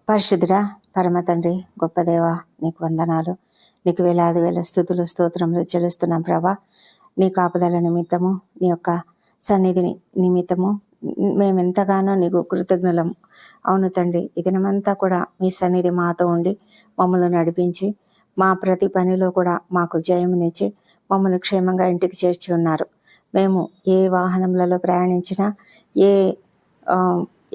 పరిశుద్ధుడా, పరమ తండ్రి, గొప్ప దేవ, నీకు వందనాలు. నీకు వేలాది వేల స్తుతులు స్తోత్రములు చెల్లిస్తున్నాం ప్రభా. నీ కాపుదల నిమిత్తము, నీ యొక్క సన్నిధిని నిమిత్తము మేమెంతగానో నీకు కృతజ్ఞులం. అవును తండ్రి, ఈ దినమంతా కూడా మీ సన్నిధి మాతో ఉండి మమ్మల్ని నడిపించి మా ప్రతి పనిలో కూడా మాకు జయమునిచ్చి మమ్మల్ని క్షేమంగా ఇంటికి చేర్చి ఉన్నారు. మేము ఏ వాహనములలో ప్రయాణించినా, ఏ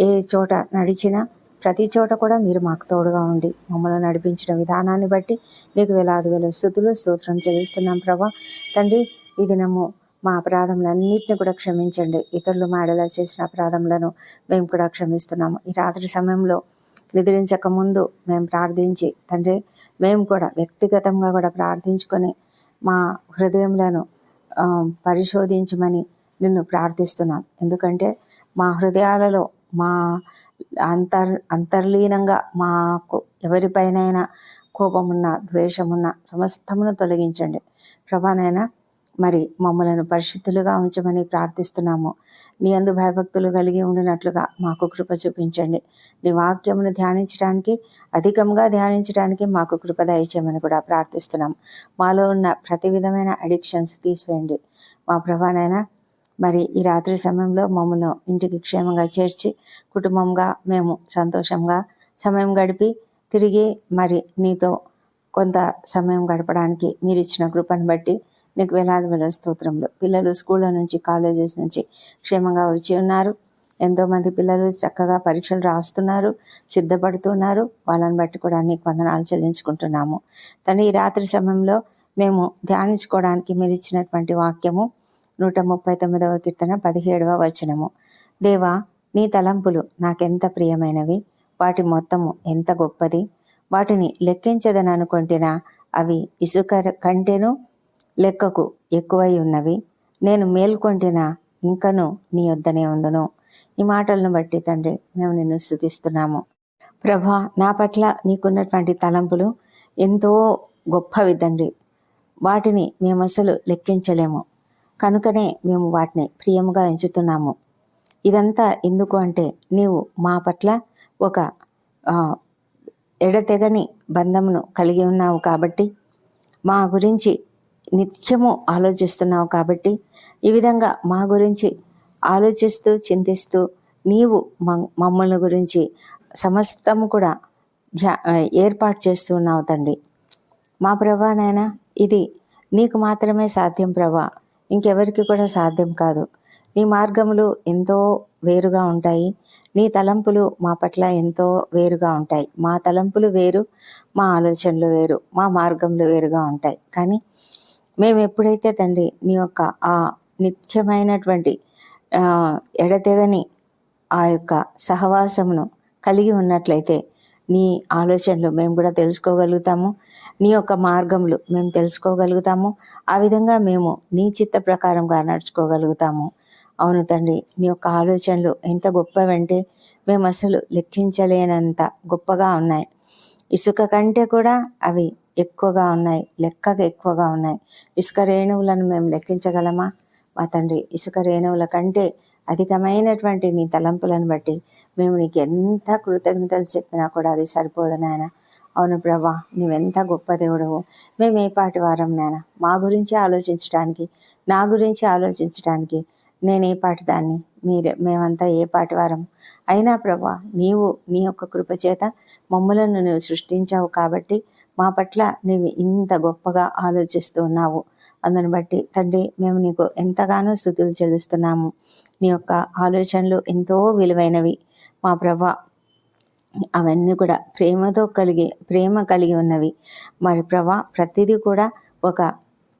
ఏ చోట నడిచినా ప్రతి చోట కూడా మీరు మాకు తోడుగా ఉండి మమ్మల్ని నడిపించిన విధానాన్ని బట్టి నీకు వేలాది వేల స్తుతులు స్తోత్రం చెల్లిస్తున్నాం ప్రభా. తండ్రి, ఈ దినము మా అపరాధములన్నింటినీ కూడా క్షమించండి. ఇతరులు మా ఎడల చేసిన అపరాధములను మేము కూడా క్షమిస్తున్నాము. ఈ రాత్రి సమయంలో నిద్రించక ముందు మేము ప్రార్థించి తండ్రి, మేము కూడా వ్యక్తిగతంగా కూడా ప్రార్థించుకొని మా హృదయములను పరిశోధించమని నిన్ను ప్రార్థిస్తున్నాం. ఎందుకంటే మా హృదయాలలో మా అంతర్లీనంగా మాకు ఎవరిపైనైనా కోపమున్నా, ద్వేషమున్నా సమస్తమును తొలగించండి ప్రభానైనా. మరి మమ్మలను పరిశుద్ధులుగా ఉంచమని ప్రార్థిస్తున్నాము. నీ యందు భయభక్తులు కలిగి ఉండినట్లుగా మాకు కృప చూపించండి. నీ వాక్యమును ధ్యానించడానికి, అధికంగా ధ్యానించడానికి మాకు కృప దయచేయమని కూడా ప్రార్థిస్తున్నాం. మాలో ఉన్న ప్రతి విధమైన అడిక్షన్స్ తీసివేయండి మా ప్రభానైనా. మరి ఈ రాత్రి సమయంలో మమ్మల్ని ఇంటికి క్షేమంగా చేర్చి కుటుంబంగా మేము సంతోషంగా సమయం గడిపి తిరిగి మరి నీతో కొంత సమయం గడపడానికి మీరు ఇచ్చిన కృపను బట్టి నీకు వేలాది వేల స్తోత్రములు. పిల్లలు స్కూళ్ళ నుంచి, కాలేజెస్ నుంచి క్షేమంగా వచ్చి ఉన్నారు. ఎంతోమంది పిల్లలు చక్కగా పరీక్షలు రాస్తున్నారు, సిద్ధపడుతున్నారు. వాళ్ళని బట్టి కూడా నీకు వందనాలు చెల్లించుకుంటున్నాము. కానీ ఈ రాత్రి సమయంలో మేము ధ్యానించుకోవడానికి మీరు ఇచ్చినటువంటి వాక్యము 139వ కీర్తన 17వ వచనము. దేవా, నీ తలంపులు నాకెంత ప్రియమైనవి, వాటి మొత్తము ఎంత గొప్పది. వాటిని లెక్కించదని అనుకుంటేనా అవి ఇసుక కంటేను లెక్కకు ఎక్కువై ఉన్నవి. నేను మేల్కొంటినా ఇంకను నీ వద్దనే ఉందును. ఈ మాటలను బట్టి తండ్రి మేము నిన్ను స్తుతిస్తున్నాము. ప్రభా, నా పట్ల నీకున్నటువంటి తలంపులు ఎంతో గొప్పవి తండ్రి. వాటిని మేము అసలు లెక్కించలేము. కనుకనే మేము వాటిని ప్రియముగా ఎంచుతున్నాము. ఇదంతా ఎందుకు అంటే నీవు మా పట్ల ఒక ఎడతెగని బంధమును కలిగి ఉన్నావు కాబట్టి, మా గురించి నిత్యము ఆలోచిస్తున్నావు కాబట్టి, ఈ విధంగా మా గురించి ఆలోచిస్తూ చింతిస్తూ నీవు మమ్మల్ని గురించి సమస్తము కూడా ఏర్పాటు చేస్తూ ఉన్నావు తండ్రి. మా ప్రభా నాయన, ఇది నీకు మాత్రమే సాధ్యం ప్రభా, ఇంకెవరికి కూడా సాధ్యం కాదు. నీ మార్గములు ఎంతో వేరుగా ఉంటాయి. నీ తలంపులు మా పట్ల ఎంతో వేరుగా ఉంటాయి. మా తలంపులు వేరు, మా ఆలోచనలు వేరు, మా మార్గములు వేరుగా ఉంటాయి. కానీ మేము ఎప్పుడైతే తండ్రి నీ యొక్క ఆ నిత్యమైనటువంటి ఎడతెగని ఆ యొక్క సహవాసమును కలిగి ఉన్నట్లయితే నీ ఆలోచనలు మేము కూడా తెలుసుకోగలుగుతాము. నీ యొక్క మార్గములు మేము తెలుసుకోగలుగుతాము. ఆ విధంగా మేము నీ చిత్త ప్రకారంగా నడుచుకోగలుగుతాము. అవును తండ్రి, నీ యొక్క ఆలోచనలు ఎంత గొప్పవంటే మేము అసలు లెక్కించలేనంత గొప్పగా ఉన్నాయి. ఇసుక కంటే కూడా అవి ఎక్కువగా ఉన్నాయి, లెక్కకు ఎక్కువగా ఉన్నాయి. ఇసుక రేణువులను మేము లెక్కించగలమా మా తండ్రి? ఇసుక రేణువుల కంటే అధికమైనటువంటి నీ తలంపులను బట్టి మేము నీకు ఎంత కృతజ్ఞతలు చెప్పినా కూడా అది సరిపోదు నాయన. అవును ప్రభా, నీవెంత గొప్ప దేవుడవు. మేము ఏ పాటి వారం నాయన? మా గురించి ఆలోచించడానికి, నా గురించి ఆలోచించడానికి నేను ఏ పాటి దాన్ని, మేమంతా ఏ పాటి వారం? అయినా ప్రభా, నీవు నీ యొక్క కృప చేత మమ్మలను నువ్వు సృష్టించావు కాబట్టి మా పట్ల నీవు ఇంత గొప్పగా ఆలోచిస్తూ ఉన్నావు. అందుని బట్టి తండ్రి మేము నీకు ఎంతగానో స్తుతులు చెల్లిస్తున్నాము. నీ యొక్క ఆలోచనలు ఎంతో విలువైనవి మా ప్రభా. అవన్నీ కూడా ప్రేమ కలిగి ఉన్నవి. మరి ప్రభా, ప్రతిదీ కూడా ఒక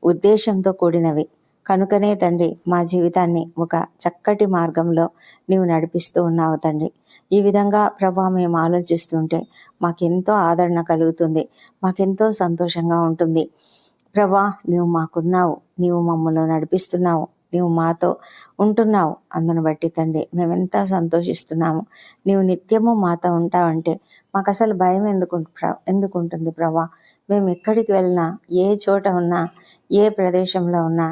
ఉద్దేశంతో కూడినవి. కనుకనే తండ్రి మా జీవితాన్ని ఒక చక్కటి మార్గంలో నీవు నడిపిస్తూ ఉన్నావు తండ్రి. ఈ విధంగా ప్రభా మేము ఆలోచిస్తుంటే మాకెంతో ఆదరణ కలుగుతుంది, మాకెంతో సంతోషంగా ఉంటుంది. ప్రభా, నీవు మాకున్నావు, నీవు మమ్మల్ని నడిపిస్తున్నావు, నీవు మాతో ఉంటున్నావు. అందును బట్టి తండ్రి మేమెంత సంతోషిస్తున్నాము. నీవు నిత్యము మాతో ఉంటావంటే మాకు అసలు భయం ఎందుకుంటుంది ప్రభా? మేము ఎక్కడికి వెళ్ళినా, ఏ చోట ఉన్నా, ఏ ప్రదేశంలో ఉన్నా,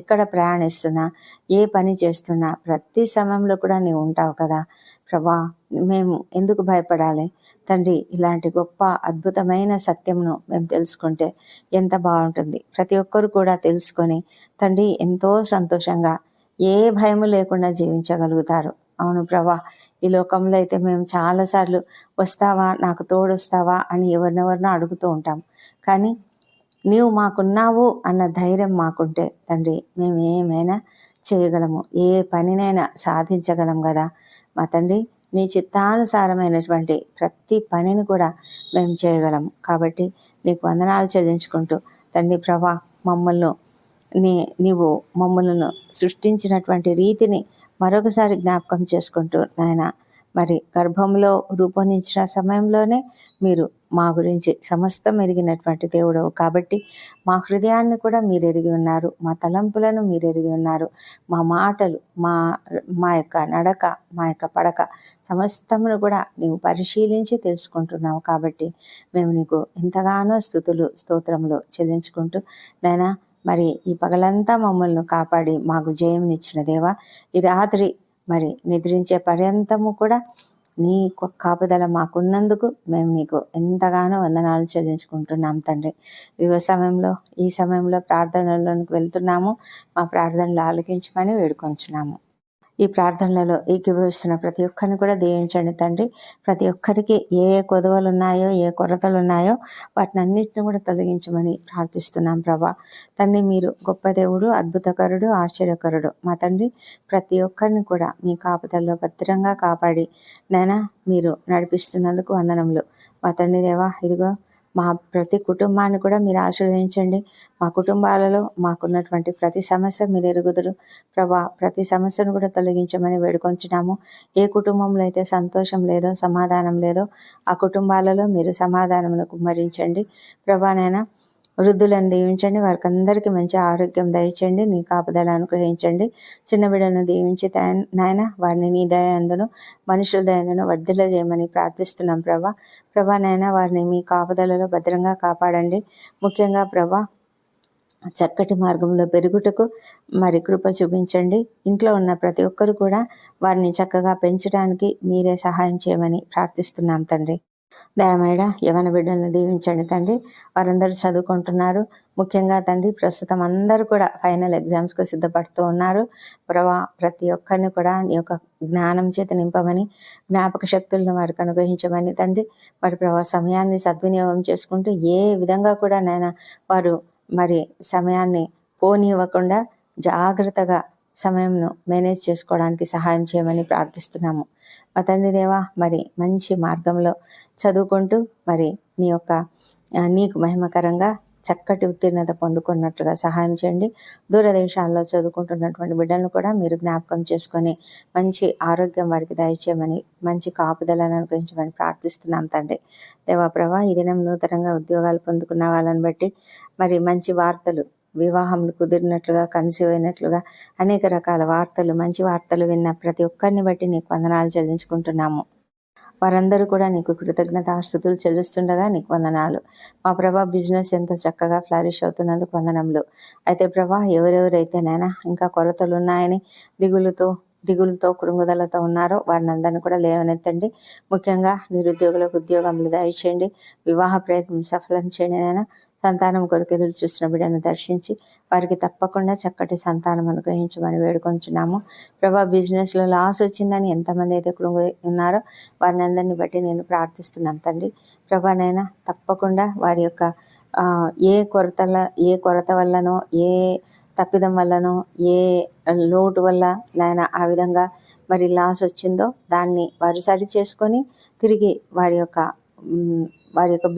ఎక్కడ ప్రయాణిస్తున్నా, ఏ పని చేస్తున్నా ప్రతి సమయంలో కూడా నీవు ఉంటావు కదా ప్రభా. మేము ఎందుకు భయపడాలి తండ్రి? ఇలాంటి గొప్ప అద్భుతమైన సత్యమును మేము తెలుసుకుంటే ఎంత బాగుంటుంది. ప్రతి ఒక్కరు కూడా తెలుసుకొని తండ్రి ఎంతో సంతోషంగా ఏ భయము లేకుండా జీవించగలుగుతారు. అవును ప్రభా, ఈ లోకంలో అయితే మేము చాలాసార్లు వస్తావా, నాకు తోడొస్తావా అని ఎవరినెవరినో అడుగుతూ ఉంటాం. కానీ నీవు మాకున్నావు అన్న ధైర్యం మాకుంటే తండ్రి మేము ఏమైనా చేయగలము, ఏ పనినైనా సాధించగలం కదా మా తండ్రి. నీ చిత్తానుసారమైనటువంటి ప్రతి పనిని కూడా మేము చేయగలము. కాబట్టి నీకు వందనాలు చెల్లించుకుంటూ తండ్రి ప్రభా, నీవు మమ్మల్ని సృష్టించినటువంటి రీతిని మరొకసారి జ్ఞాపకం చేసుకుంటూ నాయన, మరి గర్భంలో రూపొందించిన సమయంలోనే మీరు మా గురించి సమస్తం ఎరిగినటువంటి దేవుడవు కాబట్టి మా హృదయాన్ని కూడా మీరు ఎరిగి ఉన్నారు, మా తలంపులను మీరు ఎరిగి ఉన్నారు, మా మాటలు, మా యొక్క నడక, మా యొక్క పడక సమస్తమును కూడా నీవు పరిశీలించి తెలుసుకుంటున్నావు. కాబట్టి మేము నీకు ఎంతగానో స్తుతులు స్తోత్రములు చెల్లించుకుంటూ నాయనా, మరి ఈ పగలంతా మమ్మల్ని కాపాడి మాకు జయంనిచ్చిన దేవా, ఈ రాత్రి మరి నిద్రించే పర్యంతము కూడా నీ కాపుదల మాకున్నందుకు మేము నీకు ఎంతగానో వందనాలు చెల్లించుకుంటున్నాం తండ్రి. ఈ సమయంలో ప్రార్థనలోనికి వెళ్తున్నాము. మా ప్రార్థనలు ఆలకించమని వేడుకొంచున్నాము. ఈ ప్రార్థనలలో ఏకీభవిస్తున్న ప్రతి ఒక్కరిని కూడా దీవించండి తండ్రి. ప్రతి ఒక్కరికి ఏ ఏ కొదవలు ఉన్నాయో, ఏ కొరతలు ఉన్నాయో వాటిని అన్నింటిని కూడా తొలగించమని ప్రార్థిస్తున్నాం ప్రభా. తండ్రి, మీరు గొప్ప దేవుడు, అద్భుతకరుడు, ఆశ్చర్యకరుడు మా తండ్రి. ప్రతి ఒక్కరిని కూడా మీ కాపుదల్లో భద్రంగా కాపాడి నైనా మీరు నడిపిస్తున్నందుకు వందనములు మా తండ్రి దేవా. ఇదిగో మా ప్రతి కుటుంబాన్ని కూడా మీరు ఆశీర్వదించండి. మా కుటుంబాలలో మాకున్నటువంటి ప్రతి సమస్య మీరు ఎరుగుదురు ప్రభా. ప్రతి సమస్యను కూడా తొలగించమని వేడుకొంచున్నాము. ఏ కుటుంబంలో అయితే సంతోషం లేదో, సమాధానం లేదో ఆ కుటుంబాలలో మీరు సమాధానమును కుమ్మరించండి ప్రభానైనా. వృద్ధులను దీవించండి, వారికి అందరికీ మంచి ఆరోగ్యం దయచండి, నీ కాపుదల అనుగ్రహించండి. చిన్న బిడ్డలను దీవించి నాయన వారిని నీ దయందును మనుషుల దయందును వర్ధిల్ల చేయమని ప్రార్థిస్తున్నాం ప్రభా నాయన. వారిని మీ కాపుదలలో భద్రంగా కాపాడండి. ముఖ్యంగా ప్రభా, చక్కటి మార్గంలో పెరుగుటకు మరి కృప చూపించండి. ఇంట్లో ఉన్న ప్రతి ఒక్కరు కూడా వారిని చక్కగా పెంచడానికి మీరే సహాయం చేయమని ప్రార్థిస్తున్నాం తండ్రి. దయమేడ యవన బిడ్డలను దీవించండి తండ్రి. వారందరూ చదువుకుంటున్నారు. ముఖ్యంగా తండ్రి ప్రస్తుతం అందరూ కూడా ఫైనల్ ఎగ్జామ్స్కు సిద్ధపడుతూ ఉన్నారు ప్రభా. ప్రతి ఒక్కరిని కూడా నీ యొక్క జ్ఞానం చేత నింపమని, జ్ఞాపక శక్తులను వారికి అనుగ్రహించమని తండ్రి. మరి ప్రభా, సమయాన్ని సద్వినియోగం చేసుకుంటూ ఏ విధంగా కూడా నాయన వారు మరి సమయాన్ని పోనివ్వకుండా జాగ్రత్తగా సమయంను మేనేజ్ చేసుకోవడానికి సహాయం చేయమని ప్రార్థిస్తున్నాము మా తండ్రి దేవా. మరి మంచి మార్గంలో చదువుకుంటూ మరి నీకు మహిమకరంగా చక్కటి ఉత్తీర్ణత పొందుకున్నట్లుగా సహాయం చేయండి. దూరదేశాల్లో చదువుకుంటున్నటువంటి బిడ్డలను కూడా మీరు జ్ఞాపకం చేసుకొని మంచి ఆరోగ్యం వారికి దయచేయమని, మంచి కాపుదలను అనుగ్రహించమని ప్రార్థిస్తున్నాం తండ్రి. దేవా ప్రభా, ఈ దినం నూతనంగా ఉద్యోగాలు పొందుకున్న వాళ్ళని బట్టి మరి మంచి వార్తలు, వివాహములు కుదిరినట్లుగా, కన్సీవ్ అయినట్లుగా అనేక రకాల వార్తలు, మంచి వార్తలు విన్న ప్రతి ఒక్కరిని బట్టి నీకు వందనాలు చెల్లించుకుంటున్నాము. వారందరూ కూడా నీకు కృతజ్ఞతాస్తుతులు చెల్లిస్తుండగా నీకు వందనాలు మా ప్రభా. బిజినెస్ ఎంతో చక్కగా ఫ్లరిష్ అవుతున్నందుకు వందనములు. అయితే ప్రభా, ఎవరెవరైతేనైనా ఇంకా కొరతలు ఉన్నాయని దిగులుతో కృంగుదలతో ఉన్నారో వారిని అందరినీ కూడా లేవనెత్తండి. ముఖ్యంగా నిరుద్యోగులకు ఉద్యోగములు దయచేయండి. వివాహ ప్రయత్నం సఫలం చేయండి నాయన. సంతానం కొరకు ఎదురు చూసిన బిడ్డను దర్శించి వారికి తప్పకుండా చక్కటి సంతానం అనుగ్రహించమని వేడుకొంచున్నాము ప్రభా. బిజినెస్లో లాస్ వచ్చిందని ఎంతమంది అయితే కృంగి ఉన్నారో వారిని అందరినీ బట్టి నేను ప్రార్థిస్తున్నాను తండ్రి ప్రభానైనా. తప్పకుండా వారి యొక్క ఏ కొరత వల్లనో, ఏ తప్పిదం వల్లనో, ఏ లోటు వల్ల నాయన ఆ విధంగా మరి లాస్ వచ్చిందో దాన్ని వారు సరి చేసుకొని తిరిగి వారి యొక్క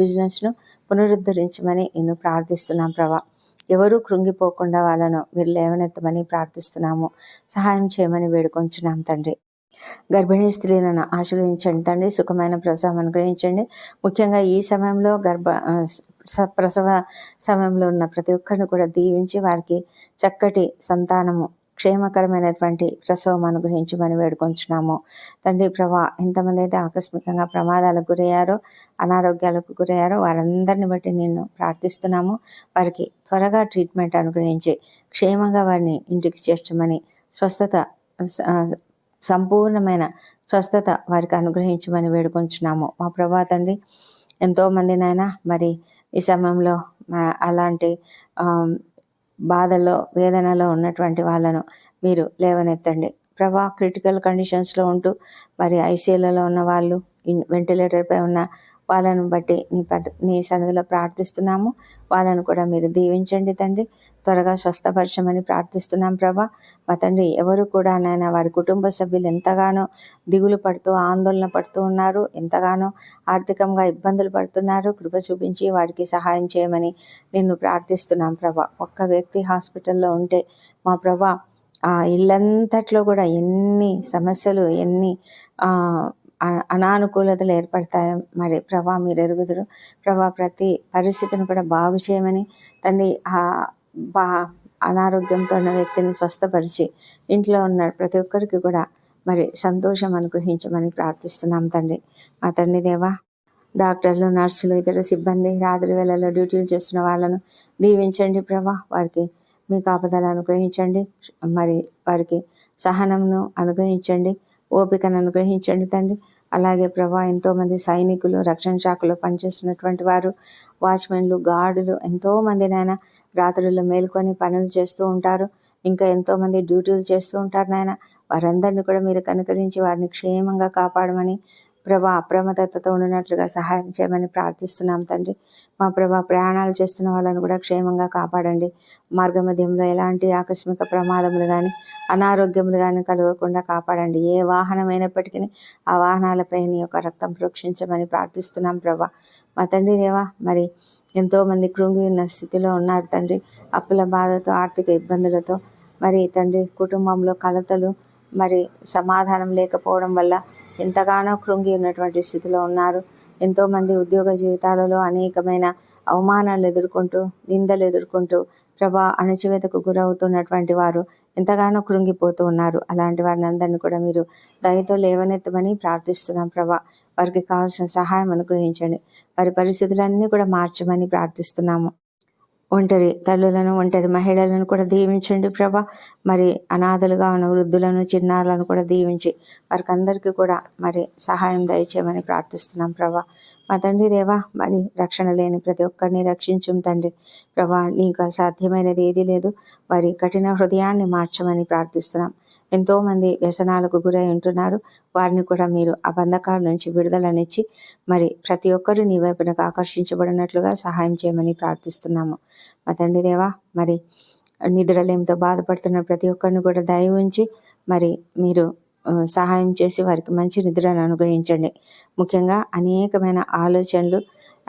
బిజినెస్ను పునరుద్ధరించమని నేను ప్రార్థిస్తున్నాం ప్రభా. ఎవరూ కృంగిపోకుండా వాళ్ళను మీరు లేవనెత్తమని ప్రార్థిస్తున్నాము. సహాయం చేయమని వేడుకొంచున్నాం తండ్రి. గర్భిణీ స్త్రీలను ఆశీర్వదించండి తండ్రి. సుఖమైన ప్రసవం అనుగ్రహించండి. ముఖ్యంగా ఈ సమయంలో ప్రసవ సమయంలో ఉన్న ప్రతి ఒక్కరిని కూడా దీవించి వారికి చక్కటి సంతానము, క్షేమకరమైనటువంటి ప్రసవం అనుగ్రహించమని వేడుకొంచున్నాము తండ్రి ప్రభా. ఎంతమంది అయితే ఆకస్మికంగా ప్రమాదాలకు గురయ్యారో, అనారోగ్యాలకు గురయ్యారో వారందరిని బట్టి నిన్ను ప్రార్థిస్తున్నాము. వారికి త్వరగా ట్రీట్మెంట్ అనుగ్రహించి క్షేమంగా వారిని ఇంటికి చేర్చమని, సంపూర్ణమైన స్వస్థత వారికి అనుగ్రహించమని వేడుకొంచున్నాము. మా ప్రభా తండ్రి, ఎంతోమంది నాయన మరి ఈ సమయంలో అలాంటి బాధల్లో వేదనలో ఉన్నటువంటి వాళ్ళను మీరు లేవనెత్తండి ప్రభా. క్రిటికల్ కండిషన్స్లో ఉంటూ మరి ఐసీయూలలో ఉన్న వాళ్ళు, వెంటిలేటర్పై ఉన్న వాళ్ళను బట్టి నీ సన్నిధిలో ప్రార్థిస్తున్నాము. వాళ్ళను కూడా మీరు దీవించండి తండ్రి. త్వరగా స్వస్థపరచమని ప్రార్థిస్తున్నాం ప్రభా. మా తండ్రి, ఎవరు కూడా నాయన వారి కుటుంబ సభ్యులు ఎంతగానో దిగులు పడుతూ ఆందోళన పడుతూ ఉన్నారు, ఎంతగానో ఆర్థికంగా ఇబ్బందులు పడుతున్నారు. కృప చూపించి వారికి సహాయం చేయమని నిన్ను ప్రార్థిస్తున్నాం ప్రభా. ఒక్క వ్యక్తి హాస్పిటల్లో ఉంటే మా ప్రభా, ఆ ఇల్లంతట్లో కూడా ఎన్ని సమస్యలు, ఎన్ని అనానుకూలతలు ఏర్పడతాయి మరి ప్రభా, మీరు ఎరుగుదురు ప్రభా. ప్రతి పరిస్థితిని కూడా బాగు చేయమని తండ్రి, అనారోగ్యంతో ఉన్న వ్యక్తిని స్వస్థపరిచి ఇంట్లో ఉన్న ప్రతి ఒక్కరికి కూడా మరి సంతోషం అనుగ్రహించమని ప్రార్థిస్తున్నాం తండ్రి. మా తండ్రి దేవా, డాక్టర్లు, నర్సులు, ఇతర సిబ్బంది, రాత్రి వేళల్లో డ్యూటీలు చేస్తున్న వాళ్ళను దీవించండి ప్రభా. వారికి మీ కాపుదల అనుగ్రహించండి, మరి వారికి సహనంను అనుగ్రహించండి, ఓపికను అనుగ్రహించండి తండ్రి. అలాగే ప్రభా, ఎంతోమంది సైనికులు, రక్షణ శాఖలో పనిచేస్తున్నటువంటి వారు, వాచ్మెన్లు, గార్డులు, ఎంతోమంది నాయన రాత్రుల్లో మేల్కొని పనులు చేస్తూ ఉంటారు. ఇంకా ఎంతోమంది డ్యూటీలు చేస్తూ ఉంటారు నాయన. వారందరినీ కూడా మీరు కనుకరించి వారిని క్షేమంగా కాపాడమని ప్రభా, అప్రమత్తతతో ఉండినట్లుగా సహాయం చేయమని ప్రార్థిస్తున్నాం తండ్రి. మా ప్రభా, ప్రయాణాలు చేస్తున్న వాళ్ళని కూడా క్షేమంగా కాపాడండి. మార్గమధ్యంలో ఎలాంటి ఆకస్మిక ప్రమాదములు కానీ, అనారోగ్యములు కానీ కలగకుండా కాపాడండి. ఏ వాహనమైనప్పటికీ ఆ వాహనాలపై నీ యొక్క రక్తం ప్రోక్షించమని ప్రార్థిస్తున్నాం ప్రభా. మా తండ్రి దేవా, మరి ఎంతోమంది కృంగి ఉన్న స్థితిలో ఉన్నారు తండ్రి. అప్పుల బాధతో, ఆర్థిక ఇబ్బందులతో, మరి తండ్రి కుటుంబంలో కలతలు, మరి సమాధానం లేకపోవడం వల్ల ఎంతగానో కృంగి ఉన్నటువంటి స్థితిలో ఉన్నారు. ఎంతోమంది ఉద్యోగ జీవితాలలో అనేకమైన అవమానాలు ఎదుర్కొంటూ, నిందలు ఎదుర్కొంటూ ప్రభా, అణచివేతకు గురవుతున్నటువంటి వారు ఎంతగానో కృంగిపోతూ ఉన్నారు. అలాంటి వారిని అందరినీ కూడా మీరు దయతో లేవనెత్తమని ప్రార్థిస్తున్నాం ప్రభా. వారికి కావాల్సిన సహాయం అనుగ్రహించండి. వారి పరిస్థితులన్నీ కూడా మార్చమని ప్రార్థిస్తున్నాము. ఒంటరి తల్లులను, ఒంటరి మహిళలను కూడా దీవించండి ప్రభా. మరి అనాథలుగా ఉన్న వృద్ధులను, చిన్నారులను కూడా దీవించి వారికి అందరికీ కూడా మరి సహాయం దయచేయమని ప్రార్థిస్తున్నాం ప్రభా. మా తండ్రి దేవా, మరి రక్షణ లేని ప్రతి ఒక్కరిని రక్షించుం తండ్రి ప్రభా. నీకు అసాధ్యమైనది ఏదీ లేదు. వారి కఠిన హృదయాన్ని మార్చమని ప్రార్థిస్తున్నాం. ఎంతోమంది వ్యసనాలకు గురై ఉంటున్నారు. వారిని కూడా మీరు ఆ బంధకాల నుంచి విడుదలనిచ్చి మరి ప్రతి ఒక్కరూ నీ వైపునకు ఆకర్షించబడినట్లుగా సహాయం చేయమని ప్రార్థిస్తున్నాము. మా తండ్రి దేవా, మరి నిద్రలేమితో బాధపడుతున్న ప్రతి ఒక్కరిని కూడా దయ ఉంచి మరి మీరు సహాయం చేసి వారికి మంచి నిద్రను అనుగ్రహించండి. ముఖ్యంగా అనేకమైన ఆలోచనలు,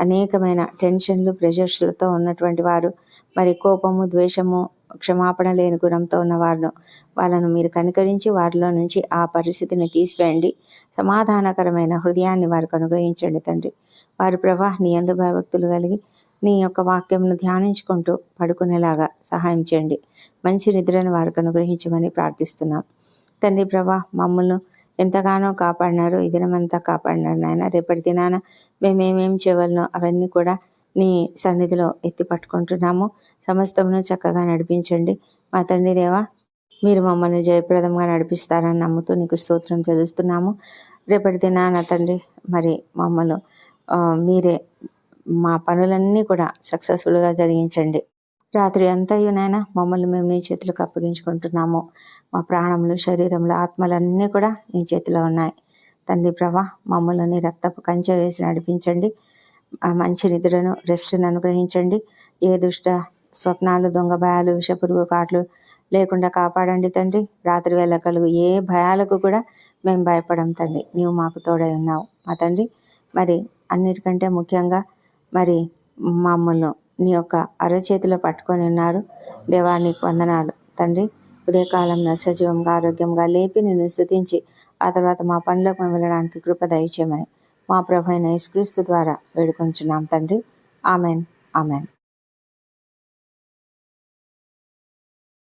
అనేకమైన టెన్షన్లు, ప్రెషర్స్లతో ఉన్నటువంటి వారు, మరి కోపము, ద్వేషము, క్షమాపణ లేని గుణంతో ఉన్న వాళ్ళను మీరు కనికరించి వారిలో నుంచి ఆ పరిస్థితిని తీసివేయండి. సమాధానకరమైన హృదయాన్ని వారికి అనుగ్రహించండి తండ్రి. వారి ప్రభా, నీ యందు భయభక్తులు కలిగి నీ యొక్క వాక్యంను ధ్యానించుకుంటూ పడుకునేలాగా సహాయం చేయండి. మంచి నిద్రను వారికి అనుగ్రహించమని ప్రార్థిస్తున్నాం తండ్రి ప్రభా. మమ్మల్ని ఎంతగానో కాపాడినారు, ఈ దినమంతా కాపాడినారు నాయన. రేపటి దినాన మేమేమేం చేయవలనో అవన్నీ కూడా నీ సన్నిధిలో ఎత్తి పట్టుకుంటున్నాము. సమస్తమును చక్కగా నడిపించండి మా తండ్రి దేవా. మీరు మమ్మల్ని జయప్రదంగా నడిపిస్తారని నమ్ముతూ నీకు స్తోత్రం చెల్లిస్తున్నాము. రేపటి దినాన తండ్రి, మరి మమ్మల్ని మీరే మా పనులన్నీ కూడా సక్సెస్ఫుల్గా జరిగించండి. రాత్రి అంతయు నాయన మమ్మల్ని మేము నీ చేతులకు అప్పగించుకుంటున్నాము. మా ప్రాణములు, శరీరములు, ఆత్మలన్నీ కూడా నీ చేతిలో ఉన్నాయి తండ్రి ప్రభా. మమ్మల్ని నీ రక్తపు కంచె వేసి నడిపించండి. మంచి నిద్రను, రెస్ట్ను అనుగ్రహించండి. ఏ దుష్ట స్వప్నాలు, దొంగ భయాలు, విషపురుగు కాట్లు లేకుండా కాపాడండి తండ్రి. రాత్రి వేళ కలుగు ఏ భయాలకు కూడా మేము భయపడం తండ్రి. నీవు మాకు తోడై ఉన్నావు మా తండ్రి. మరి అన్నిటికంటే ముఖ్యంగా మరి మమ్మల్ని నీ యొక్క అరచేతిలో పట్టుకొని ఉన్నారు దేవా. నీకు వందనాలు తండ్రి. ఉదయకాలం సజీవంగా, ఆరోగ్యంగా లేపి నిన్ను స్తుతించి ఆ తర్వాత మా పనులకు మేము వెళ్ళడానికి కృప దయచేయమని మా ప్రభు అయిన యేసుక్రీస్తు ద్వారా వేడుకొంచున్నాం తండ్రి. Amen, amen.